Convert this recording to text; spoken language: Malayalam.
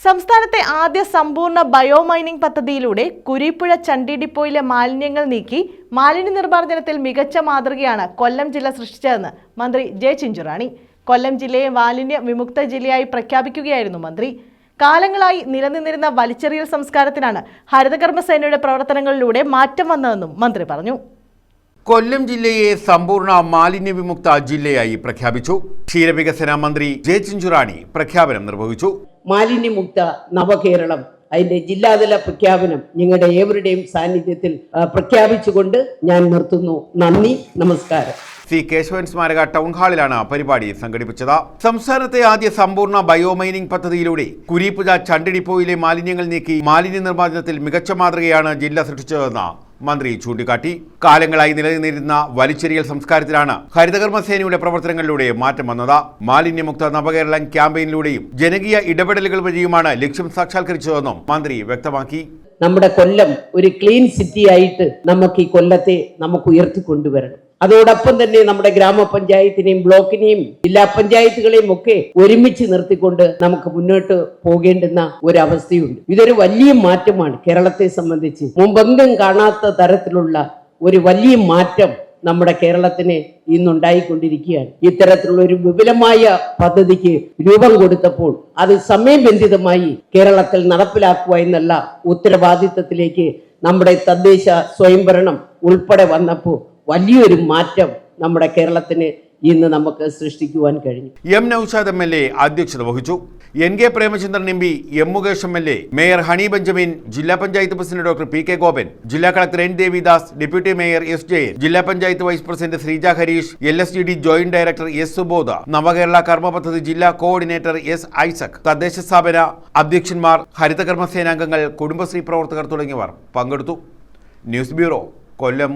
സംസ്ഥാനത്തെ ആദ്യ സമ്പൂർണ്ണ ബയോമൈനിംഗ് പദ്ധതിയിലൂടെ കുരീപ്പുഴ ചണ്ടി ഡിപ്പോയിലെ മാലിന്യങ്ങൾ നീക്കി മാലിന്യ നിർമ്മാർജ്ജനത്തിൽ മികച്ച മാതൃകയാണ് കൊല്ലം ജില്ല സൃഷ്ടിച്ചതെന്ന് മന്ത്രി ജെ ചിഞ്ചുറാണി. കൊല്ലം ജില്ലയെ മാലിന്യ വിമുക്ത ജില്ലയായി പ്രഖ്യാപിക്കുകയായിരുന്നു മന്ത്രി. കാലങ്ങളായി നിലനിന്നിരുന്ന വലിച്ചെറിയൽ സംസ്കാരത്തിനാണ് ഹരിതകർമ്മസേനയുടെ പ്രവർത്തനങ്ങളിലൂടെ മാറ്റം വന്നതെന്നും മന്ത്രി പറഞ്ഞു. കൊല്ലം ജില്ലയെ സമ്പൂർണ്ണ മാലിന്യ വിമുക്ത ജില്ലയായി പ്രഖ്യാപിച്ചു. ക്ഷീരവികസന മന്ത്രി ജെ ചിഞ്ചുറാണി പ്രഖ്യാപനം നിർവഹിച്ചു. മാലിന്യമുക്ത നവകേരളം അതിന്റെ ജില്ലാതല പ്രഖ്യാപനം നിങ്ങളുടെ ഏവരുടെയും സാന്നിധ്യത്തിൽ പ്രഖ്യാപിച്ചുകൊണ്ട് ഞാൻ നിർത്തുന്നു. നന്ദി, നമസ്കാരം. സി കേശവൻ സ്മാരക ടൗൺ ഹാളിലാണ് പരിപാടി സംഘടിപ്പിച്ചത്. സംസ്ഥാനത്തെ ആദ്യ സമ്പൂർണ്ണ ബയോമൈനിംഗ് പദ്ധതിയിലൂടെ കുരീപ്പുഴ ചണ്ടി ഡിപ്പോയിലെ മാലിന്യങ്ങൾ നീക്കി മാലിന്യ നിർമ്മാർജ്ജനത്തിൽ മികച്ച മാതൃകയാണ് ജില്ല സൃഷ്ടിച്ചതെന്ന് മന്ത്രി ചൂണ്ടിക്കാട്ടി. കാലങ്ങളായി നിലനിന്നിരുന്ന വലിച്ചെറിയൽ സംസ്കാരത്തിലാണ് ഹരിതകർമ്മസേനയുടെ പ്രവർത്തനങ്ങളിലൂടെ മാറ്റം വന്നത്. മാലിന്യമുക്ത നവകേരളം ക്യാമ്പയിനിലൂടെയും ജനകീയ ഇടപെടലുകൾ വഴിയുമാണ് ലക്ഷ്യം സാക്ഷാത്കരിച്ചതെന്നും മന്ത്രി വ്യക്തമാക്കി. നമ്മുടെ കൊല്ലം ഒരു ക്ലീൻ സിറ്റി ആയിട്ട് നമുക്ക് ഈ കൊല്ലത്തെ നമുക്ക് ഉയർത്തിക്കൊണ്ടുവരണം. അതോടൊപ്പം തന്നെ നമ്മുടെ ഗ്രാമപഞ്ചായത്തിനെയും ബ്ലോക്കിനെയും ജില്ലാ പഞ്ചായത്തുകളെയും ഒക്കെ ഒരുമിച്ച് നിർത്തിക്കൊണ്ട് നമുക്ക് മുന്നോട്ട് പോകേണ്ടുന്ന ഒരു അവസ്ഥയുണ്ട്. ഇതൊരു വലിയ മാറ്റമാണ് കേരളത്തെ സംബന്ധിച്ച്. മുമ്പെങ്കിലും കാണാത്ത തരത്തിലുള്ള ഒരു വലിയ മാറ്റം നമ്മുടെ കേരളത്തിന് ഇന്നുണ്ടായിക്കൊണ്ടിരിക്കുകയാണ്. ഇത്തരത്തിലുള്ള ഒരു വിപുലമായ പദ്ധതിക്ക് രൂപം കൊടുത്തപ്പോൾ അത് സമയബന്ധിതമായി കേരളത്തിൽ നടപ്പിലാക്കുക എന്നുള്ള ഉത്തരവാദിത്തത്തിലേക്ക് നമ്മുടെ തദ്ദേശ സ്വയംഭരണം ഉൾപ്പെടെ വന്നപ്പോൾ വലിയൊരു മാറ്റം നമ്മുടെ കേരളത്തിന് ഇന്ന് നമുക്ക് സൃഷ്ടിക്കുവാൻ കഴിഞ്ഞു. എം നൌഷാദ് MLA അധ്യക്ഷത വഹിച്ചു. NK Premachandran MP, M Mukesh MLA, mayor Honey Benjamin, ജില്ലാ panchayat president doctor PK Gopan, ജില്ലാ collector N Devidas, deputy mayor S Jayan, ജില്ലാ panchayat vice president Sreeja Harish, LSGD joint director S Subodha, Navakerala Karma Padhathi ജില്ലാ കോർഡിനേറ്റർ S ഐസക്, തദ്ദേശ സ്ഥാപന അധ്യക്ഷന്മാർ, ഹരിതകർമ്മ സേനാംഗങ്ങൾ, കുടുംബശ്രീ പ്രവർത്തകർ തുടങ്ങിയവർ പങ്കെടുത്തു. ന്യൂസ് ബ്യൂറോ, കൊല്ലം.